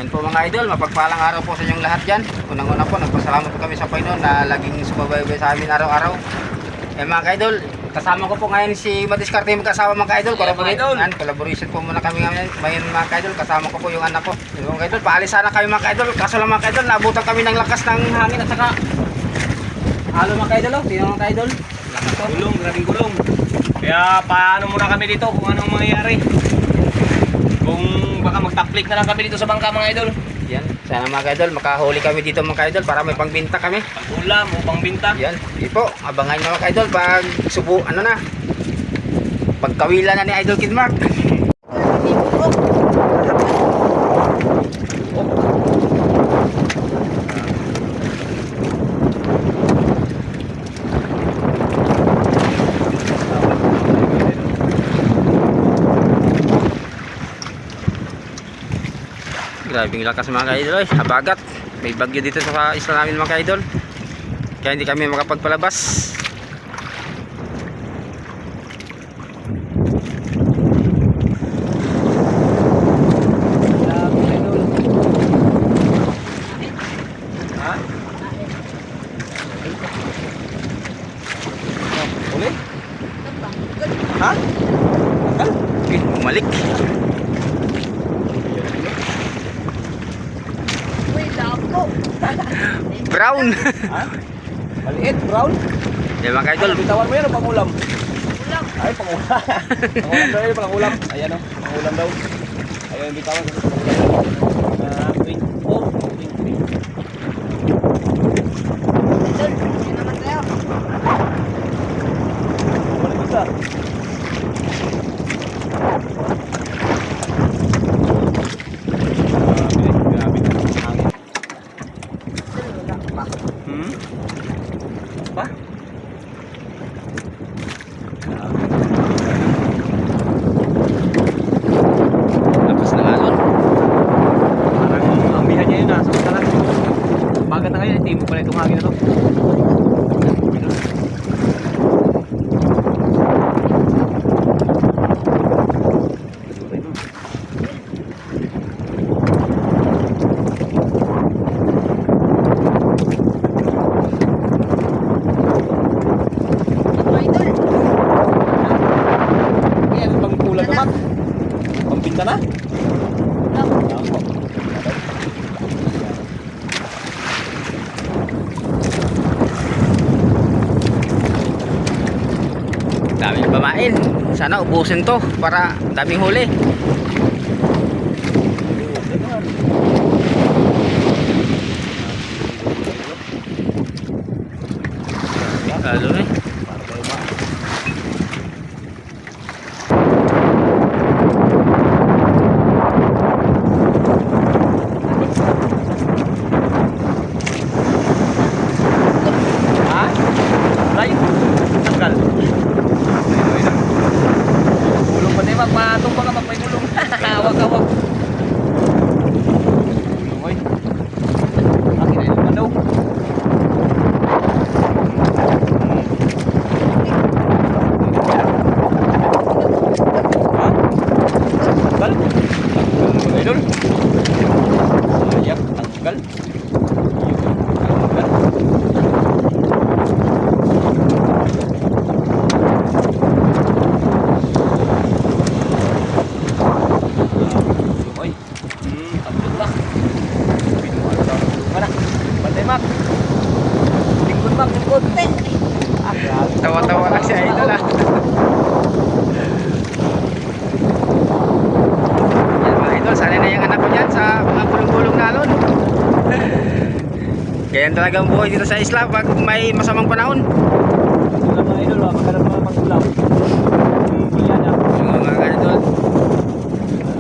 Yan po mga idol, mapagpalang araw po sa inyong lahat dyan. Unang-una po, nagpasalamat po kami sa Panginoon na laging sumabaybay sa amin araw-araw. Mga idol, kasama ko po ngayon si Madiskarte magkasama mga idol. Collaboration po muna kami ngayon mga idol. Kasama ko po yung anak ko. Mga idol, paalis sana kami mga idol. Kaso lang mga idol, naabutan kami ng lakas ng hangin at saka halo mga idol. Tingnan mga idol. Gulong, grabing gulong. Kaya paano muna kami dito kung anong mangyayari. Kung baka magtaplik na lang kami dito sa bangka mga idol. Yan, sana mga idol, makahuli kami dito mga idol para may pangbinta kami. Pang-ulam o pangbinta. Yan, hindi po, abangan nyo mga idol pag subo, pagkawila na ni Idol Kid Mark. Grabing lakas mga idol, habagat. May bagyo dito sa isla namin mga idol. Kaya hindi kami makapagpalabas. Ha? Uli? Ha? Bumalik. Brown. Ha? Maliit, brown. Yan mga idol. Bitawan mo yan o pangulam? Pangulam. Ay, pangulam. Pangulam daw yun, pangulam. Ayan o, pangulam daw. Ayun, bitawan ko sa pangulam. Wait. Oh, wait. Idol, yan naman tayo. Balik isa. Grabe. Hangin. Pa? Lakas ng alon. Parang amihan niya yun na. So, talaga. Bagat na ngayon, hindi mo pala itong hangin na to. Yan, bang kulang naman. Pampinta na? Daming pamain. Sana ubusin to para daming huli. Lalo na Ha? Right? Tanggal. Gulong pa tayo, magpatumba ka pag may gulong. Hawak. Gulong oy. Akin ay naman daw. Ha? Tanggal? Tanggal idol? Ayak, tanggal. Tanggal. Oy. Tatlong na. Pinuha na lang. Mana? Bantay, Mac. Lingkod, Mac. Lingkod. tawa-tawa lang si Idol Yan mga idol, sana na yung anak ko dyan sa mga gulong-gulong na alon. Ganyan talagang buhay dito sa isla pag may masamang panahon. Wala mga idol, maghanap mga pag-ulam. Kulihan na. Yung mga idol,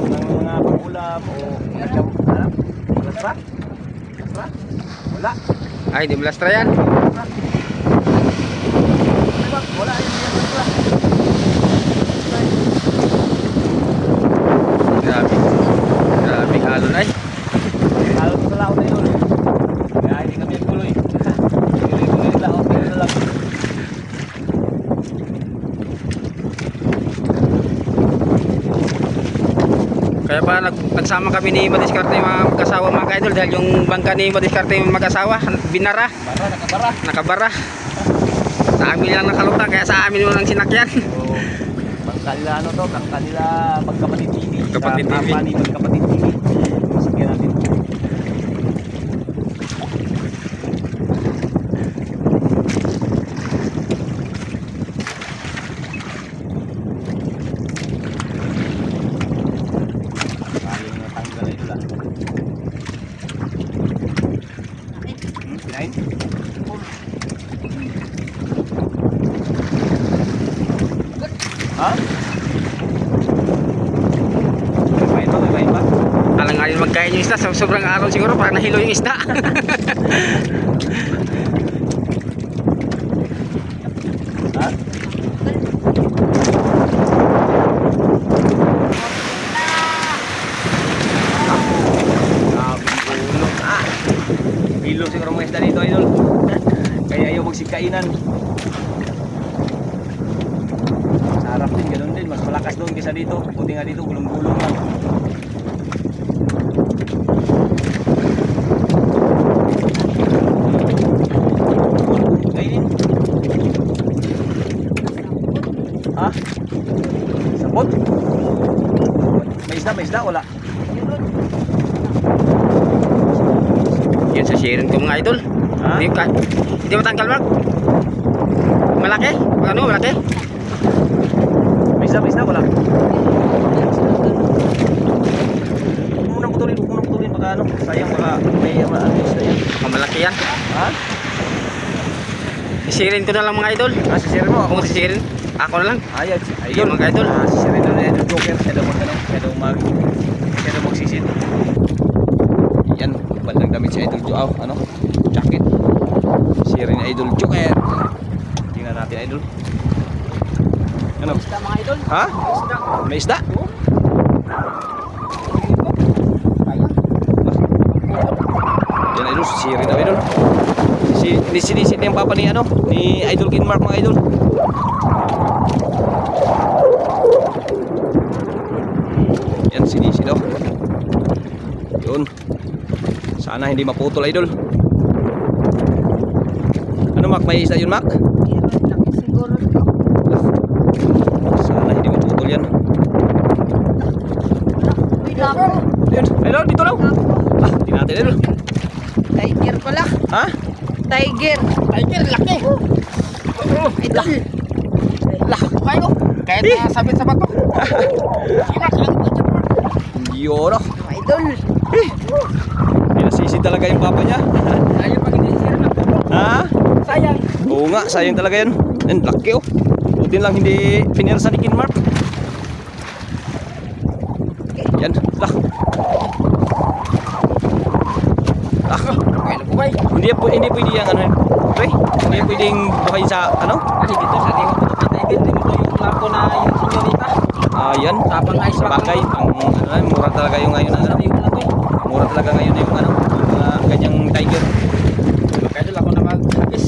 Ng mga pag-ulam o nagkam. Ano? Lastra? Lastra? Wala. ay di malastra yan. Ay, Mac, wala. Lastra. Grabe alon ay. Lalo ko sa laot na idol. Kaya hindi kami tuloy. Tuloy nila. Okay na lang. Kaya pa nagsama kami ni Madiskarte mga mag-asawa mga ka-idol dahil yung bangka ni Madiskarte mag-asawa binara, Bara, nakabara. nakabara. Sa amin lang nakalutang kaya sa amin mo nang sinakyan. So, bangka nila ano to, bangka nila Magkapatid TV. Magkapatid Sa TV. company Magkapatid TV. Sige natin. Ayun na tanggal ito lang. Kinain? Ha? May kain ba? Alang-alang magkain yung isda, sobrang araw siguro parang nahilo yung isda. Ha? Bilo siguro mga isda dito, idol. Kaya ayaw magsigkainan. Sa harap din, ganun din. Mas malakas doon kaysa dito. Buti nga dito, gulong-gulong lang. Kainin. Ha? Sabot? May isda, wala. Yun sa sharing ko mga idol. Ha? Hindi matanggal Mark. Malaki? Ano, malaki? May isda, wala. Huwag mo nang putulin, baka ano, sayang baka may isda yan. Malaki yan. Ha? Isirin ko na lang mga idol. Sisirin mo, Kung sisirin, ako na lang. Ayun, Ayun, mga idol. Sisirin na rin yung joker. Siya daw magsisid. Yan, bandang damit si Idol Joe. Ano? Jacket. Sisirin ni Idol Joker. Tingnan natin, Idol. Ano? Isda mga idol. Ha? Isda. May isda? Yan, Idol. Sisirin daw, Idol. Sinisid na yung papa ni, ano, ni Idol Kinmark, mga Idol. Yan, sinisid daw. Yun. Sana hindi maputol, Idol. Ano, Mac? May isda yun, Mac? Siguro. Sana hindi maputol yan. Uy, lapo. Yun, Idol, dito lang. Ah, di natin, Idol. Tiger pala. Ha? Tiger. Tiger, laki. Idol. Laki ko kayo. Kahit sabit sa bato. Yun, oh. Idol. Pinasisid talaga yung papa niya. Ayun pag hindi isirin na. Ha? Sayang. Oo nga, sayang talaga yan. Yan, laki, oh. Buti lang hindi pinirsa ni Kinmark. Yan, lah. Ah, Kaya na po kayo. hindi pwede yung ano, pre. Hindi pwedeng buhay sa ano? Kasi dito sa tingin ko ito tiger. Tingin ko yung lapo na yung senyorita. Yan. Tapang ice Sa bagay, mura talaga yung ngayon ano. Sabi ko lang eh. Mura talaga ngayon yung ano, yung mga ganyang tiger. Kaya doon ako na mag-habis.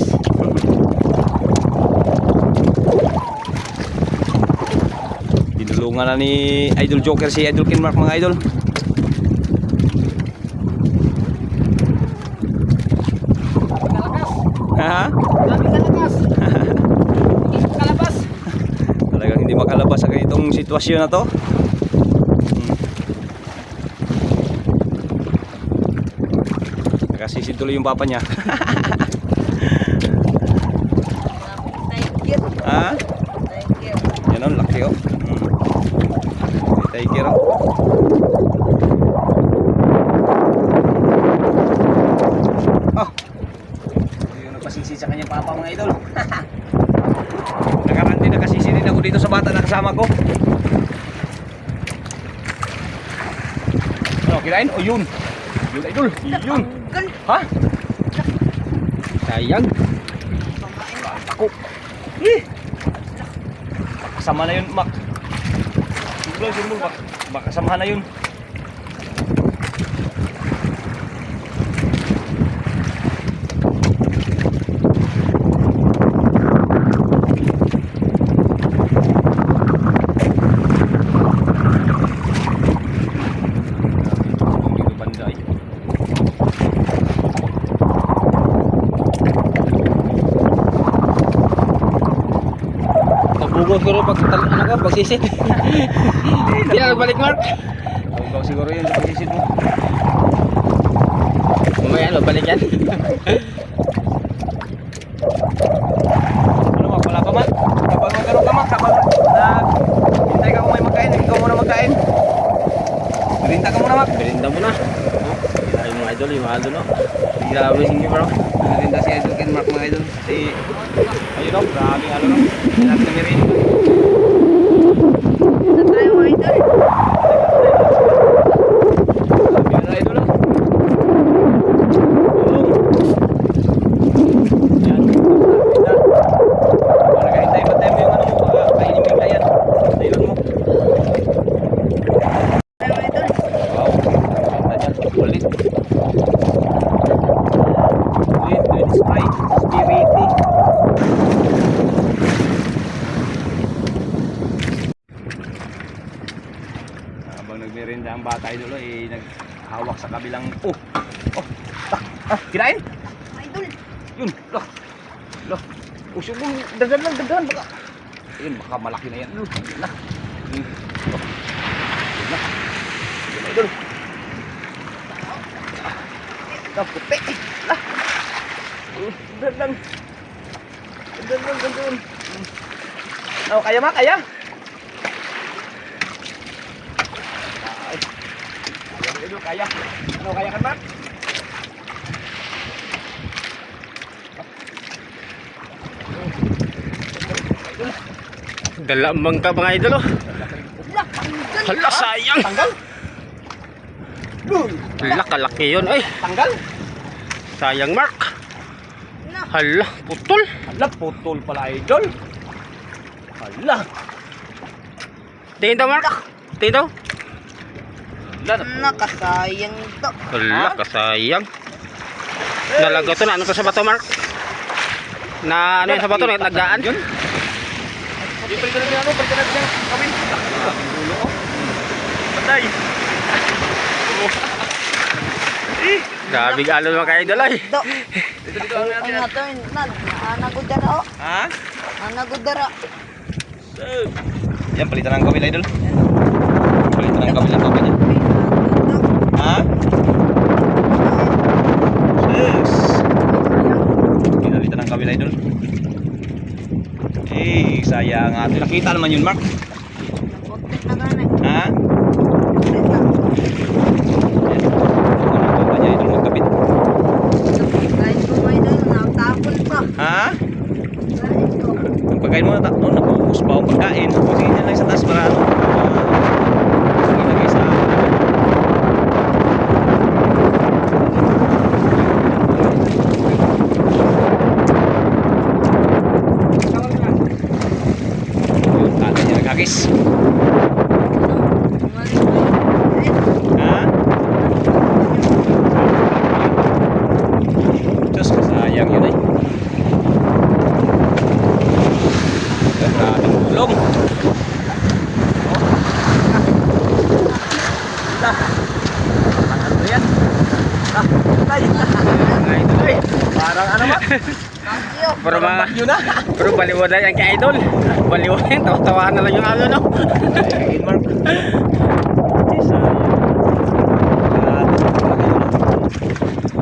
Dinulungan na ni Idol Joker si Idol Kinmark, mga idol. Kalakas. Ha? Grabe kalakas. Hindi kalabas. Talagang hindi makalabas sa ganitong sitwasyon na to. Nakasisid tuloy yung papa niya. Tiger. Ha? Tiger. Yan o, laki o. Tiger o. Oh. Yung nagpasisid sa kanyang papa, mga idol. Nakaraan din, nakasisid din ako dito sa bata na kasama ko. Ano, kinain? O yun. Yun, idol. Yun. Tanggal. Ha? Sayang. Ako. Eh. Makasama na yun, Mac. Siguro, makasama na yun. siguro pag ano ka, pagsisit. Hindi na nagbalik, Mark. Ikaw siguro yun sa pagsisid mo. Mamaya balik yan. Ano Mak, wala pa man? Kapag magkaroon ka Mak, kapag hintay ka kung may magkain, ikaw muna magkain. Birinta ka muna Mak. Berinda mo na. Ay mga idol, yung mga idol, no? Grabe, sige bro. Birinta si Idol Ken Mark mga idol. Ayun o, grabe ano no. Lahat kami rin. Na tayo mga idol. Grabe na idol ah. Tulong. Yan. Pinda. Para kahintay ba tayo yung ano mo, kainin mo yung layan. Nylon mo. Tayo mga idol. Wow. Ganda dyan. Ulit. Ulit. Ulit. Sprite. Spiriti. Habang nagmerinda ang bata idol naghawak sa kabilang kinain Mga idol. yun usog mo dagan lang baka yun baka malaki na yan yun na yun na yun na idol puti lah dagan oh kaya ma kaya Idol, kaya. Ano kaya kan, Mak? Dalamang ka mga idol, oh. Wala, tanggal. Hala, sayang. Tanggal? Hala, kalaki yun, ay. Tanggal? Sayang, Mark. Na. Hala, putol. Hala, putol pala, Idol. Hala. Tingin daw, Mark. Tingin daw. Hala, Nakasayang to. Hala, kasayang. Nalagaw to na. Ano to sa bato, Mark? Na ano yung sa bato? Nagdaan? Yun. Yung palitan natin ano, palitan natin yung kawin. Ang dulo, oh. Patay. Grabe ka alon mga ka-idol, ay. Do. Dito, ano natin Ay yan? nga to. Anagudara o. Ha? Anagudara. Yan, palitan ang kawil, Idol. Palitan ang kawil ang kawil niya. Ha? Yes. Pinalitan ang kawil, Idol. Eh, sayang nga. Nakita naman yun, Mark. Nabutik na gana. Ha? Nabutik na. Yan. Ano ba niya, Idol, magkabit? Kain ko mga idol. Nakatapon pa. Ha? Kain ko. Ang pagkain mo, nabuhos pa ang pagkain. Sige niya lang sa taas para ano. Sige lagay sa... Yun, tata niya naghagis. Ha? Diyos, sayang yun eh. Grabing tulong. Ano yan? Parang ano ba? Pero mga, bagyo na. pero baliwala yan ka-idol. Baliwala yan. Tawa-tawahan na lang yung ano, no? Ayun, Mark. Sayang.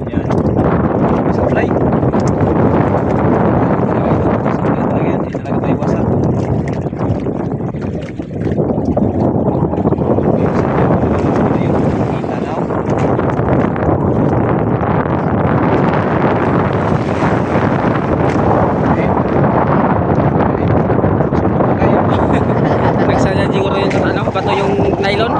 Yan. Supply. Supply talaga yan. Hindi talaga tayo wasak. Ayun, kita na. Nagsaya siguro yun sa ano, bato yung nylon.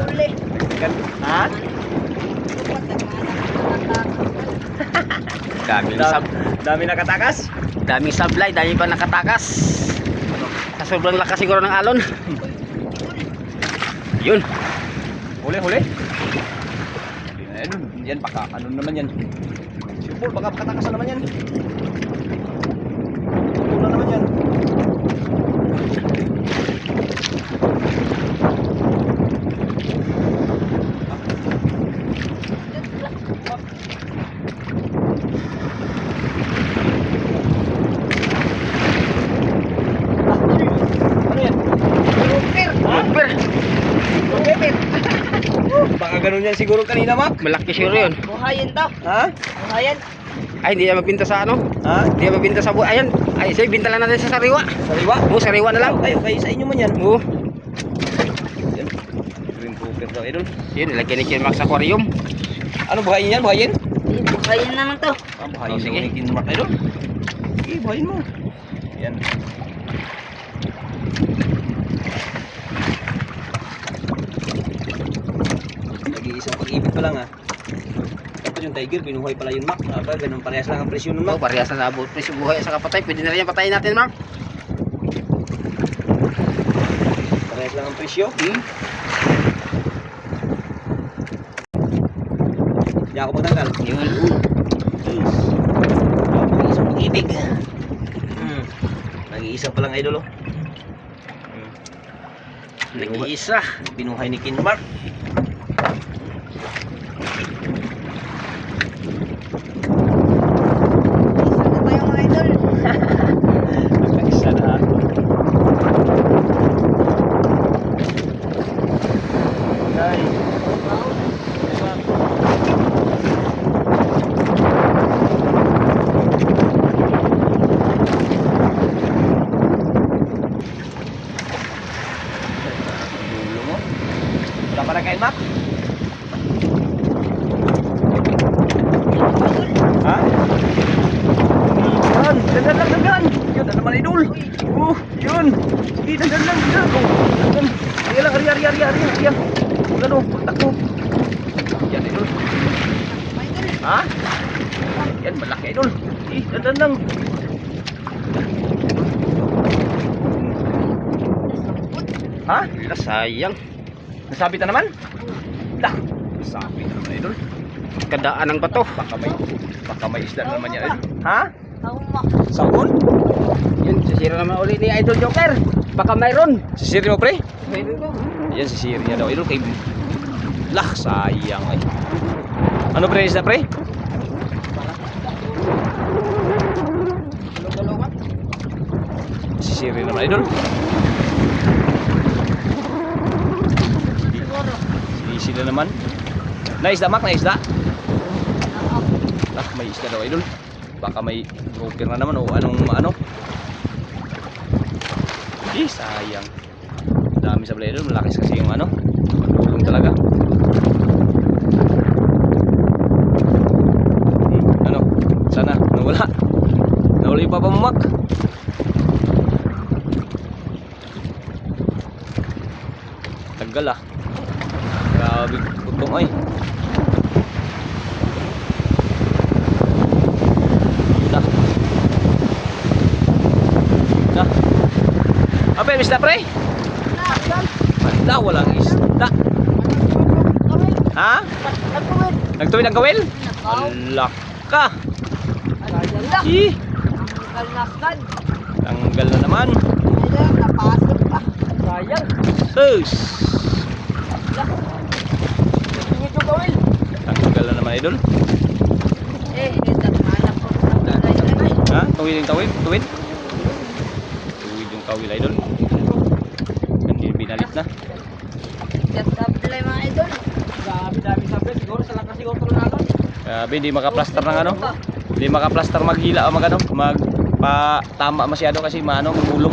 Uli. Ha? Daming sab, Dami nakatakas? daming sablay, dami pa nakatakas. Sa sobrang lakas siguro ng alon. Yun. Huli, huli. Yan, baka ano naman yan. Sipol, baka makatakasan naman yan. Ano naman yan. Ano yan? Super! Baka ganun yan siguro kanina, Mac. Malaki siguro yun. Buhayin to. Ha? Buhayin. Ay, hindi na mabinta sa ano? Ha? Hindi na mabinta sa buhay. Ayan. Ay, sige, binta lang natin sa sariwa. Sariwa? Oo, sariwa na lang. Ay, okay, sa inyo man yan. Oo. Yan. Green grouper daw, idol. Yun, nilagyan ni Kinmax sa aquarium. Ano, buhayin yan? Buhayin? Buhayin naman to. Ah, buhayin Oh, daw sige. ni Kinmark, idol. Sige, buhayin mo. Yan. Nag-iisang pag-ibig pa lang, ha. Tapos yung tiger, binuhay pala yun, Mac. Aba, ganun parehas lang ang presyo nun, Oo, Mac. parehas na abot. Presyo buhay sa kapatay. Pwede na rin yung patayin natin, Mark. Parehas lang ang presyo. Hindi ako magtanggal. Yun. Nag-iisang pag-ibig. Nag-iisa pa lang, idol, oh. Nag-iisa. Binuhay ni Kinmark. Isa na tayo mga idol. Nag-isa na. Ay. Dulo mo. Wala pa na kain, Mac? Ha? Yan, dandan lang, dandan. Yun, ano naman, idol? Yun. Sige, dandan lang, dandan. Dandan. Ayan lang, ari. Ayan. Ano, pagtakbo. Yan, idol. Ha? Yan, malaki, idol. Dandan lang. Ha? Sayang. Nasabit na naman? Dah. Nasabit na naman, idol. Kadaan ng bato. Baka may isda na naman yan, idol. Ha? Tama. Sabon? Yun, sisira naman ulit ni Idol Joker. Baka mayroon. Sisiri mo, pre? Mayroon ko. Yan, sisiri niya daw, idol. Kay... Lah, sayang, ay. Ano, pre? Isda, pre? Dalawa. Sisiri naman, idol. Sisi na naman. Naisda, Mac? Naisda? Ah, may isda daw, idol. Baka may grouper na naman o anong ano. Sayang. Dami sa blade, idol. Malakis kasi yung ano. Tulong talaga. Ano? Sana? Nawala. Nawala yung papa mo, Mac. Tagal ah. Grabe putong ay. Dah. Dah. Apa yang isda, pre? Wala, walang isda. Ha? Nagtuwid ang kawil? Wala ka. Ih, Kalnaskan. tanggal na naman. Idol, napasok pa. Sayang. Sus. Tingin yung gawin. Tanggal na naman, idol. Hanap ko sa kulay. Ha? Tuwid yung tawid? Tuwid? Tuwid yung kawil, idol. Hindi binalit na. Ganda mga idol. Dami sabi. Siguro sa lakas siguro ito natin. Grabe, hindi makaplaster ng ano. Hindi makaplaster maghila o magano, magpatama masyado kasi maano, magulong.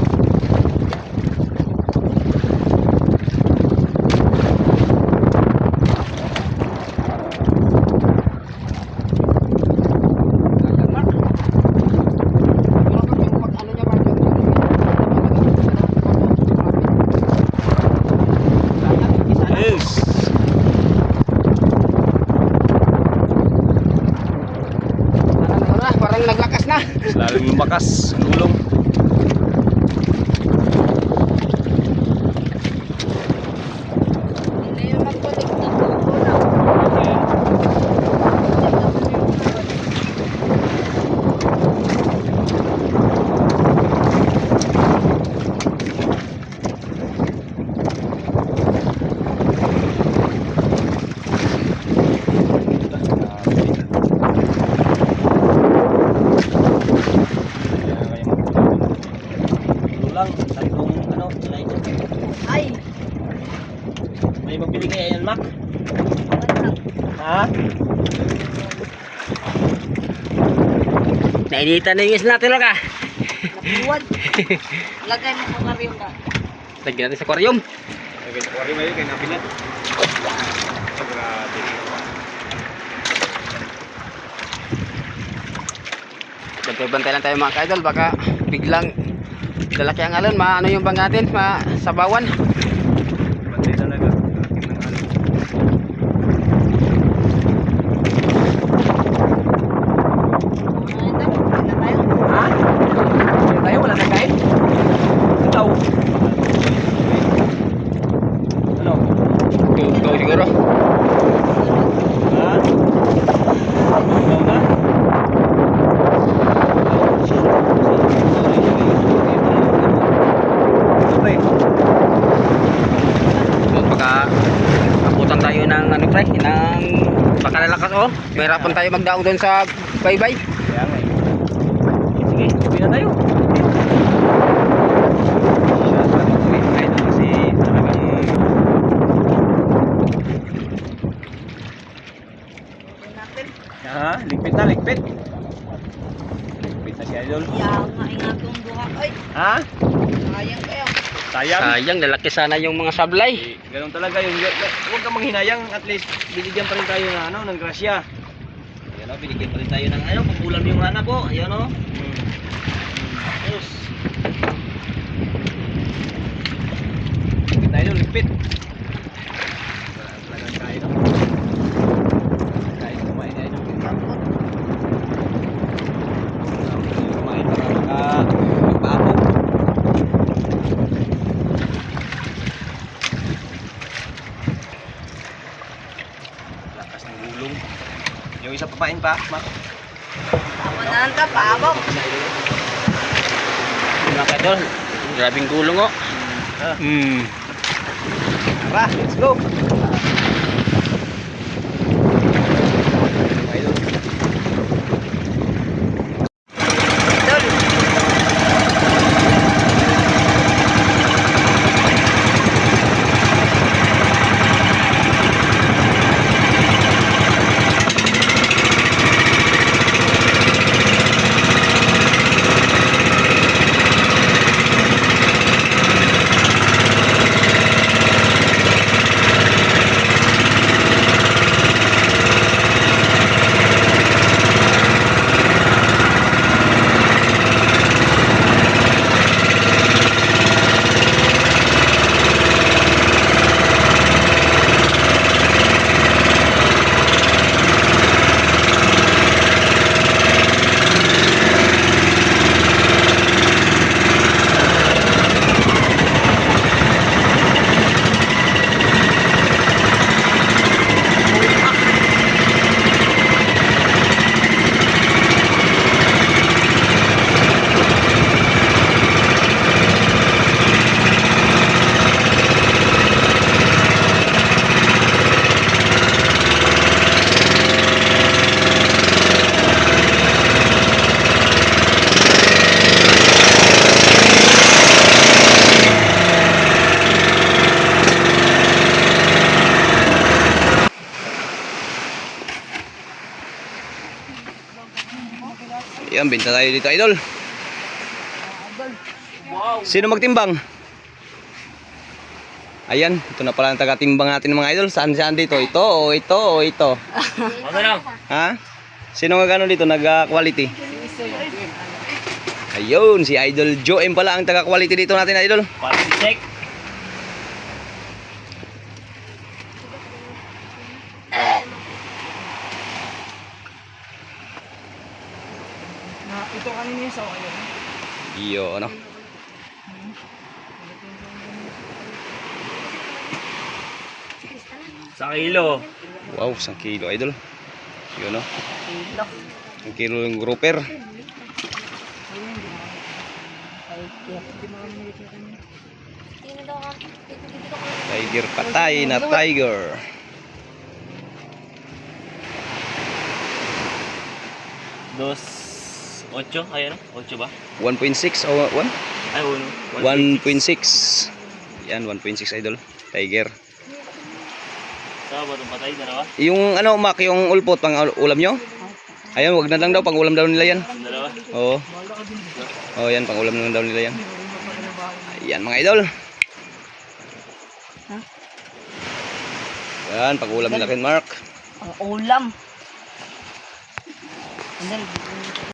Yes. Parang naglakas na. Lalo lumakas ang gulong. Hindi yung magkulik na po na. Ayan. lang. Sa itong ano, sila ito. Ay, May magbili kaya yan, Mac? wala. Ha? Nainitan na yung isla natin ka. Nabuwad. Lagay mo kung nga ka. Lagyan natin sa aquarium. Okay, sa kuwari mayo kay napilat. Grabe. Bantay-bantay lang tayo mga ka-idol. Baka biglang lalaki ang alon. Ano yung bang natin? Sabawan. Bantay talaga. Aking ng alon. Ano ito? Wala tayo. Ha? Wala tayo? Wala na kain? Ikaw? Ano? Ito siguro. Ha? Ikaw na? Pre, Baka abutan tayo ng ano pre. Ng baka lalakas oh. Mahirapan tayo magdaong doon sa baybay. kaya nga eh. Sige, uwi na tayo. Siya, para mag-uwi tayo na kasi talagang Natin. ha? Ligpit na, ligpit. Ligpit na si Idol. Yang nga ingatong duha. Ay, Ha? sayang kayo. Sayang. Sayang, lalaki sana yung mga sablay. Eh, ganun talaga yung huwag kang manghinayang, at least binigyan pa rin tayo ng ano, ng grasya. Ayan o, binigyan pa rin tayo ng ano, pagkulam yung hanap po. Ayan o. Tapos, Ligpit tayo, ligpit. Wala talagang kain no? Kain kumain na Idol. Kapot. Kumain para magpaabot. Lakas ng gulong. Yung isa papain pa, Mac. Tawanan ka, paabaw. Mga ka-idol, grabing gulong oh. Ah, Hmm. tara, let's go. Idol. Yan, binta tayo dito, Idol. Sino magtimbang? Ayan, ito na pala ang taga-timbang natin mga Idol. Saan dito? Ito o ito o ito? okay lang. Ha? Sino nga gano'n dito? Nag-quality? Ayun, si Idol Joem pala ang taga-quality dito natin, Idol. Quality check. Ito kanina yung sawa yun. Iyo, ano? Sa kilo. Wow, 1 kilo, Idol. Yun, no? Kilo. 1 kilo yung grouper. Tiger, patay na tiger. Dos 8, ay ano? 8 ba? 1.6 o 1? Ay, 1.6. Yan, 1.6 idol. Tiger. Saan ba itong patay? Dalawa? Yung ano, Mac, yung ulpot pang ulam nyo? Ayan, wag na lang daw, pang ulam daw nila yan. Yung dalawa? Oo. Oh, yan, pang ulam na lang daw nila yan. Ayan mga idol. Yan, pang ulam nila kin Mark. Ang ulam. Andal,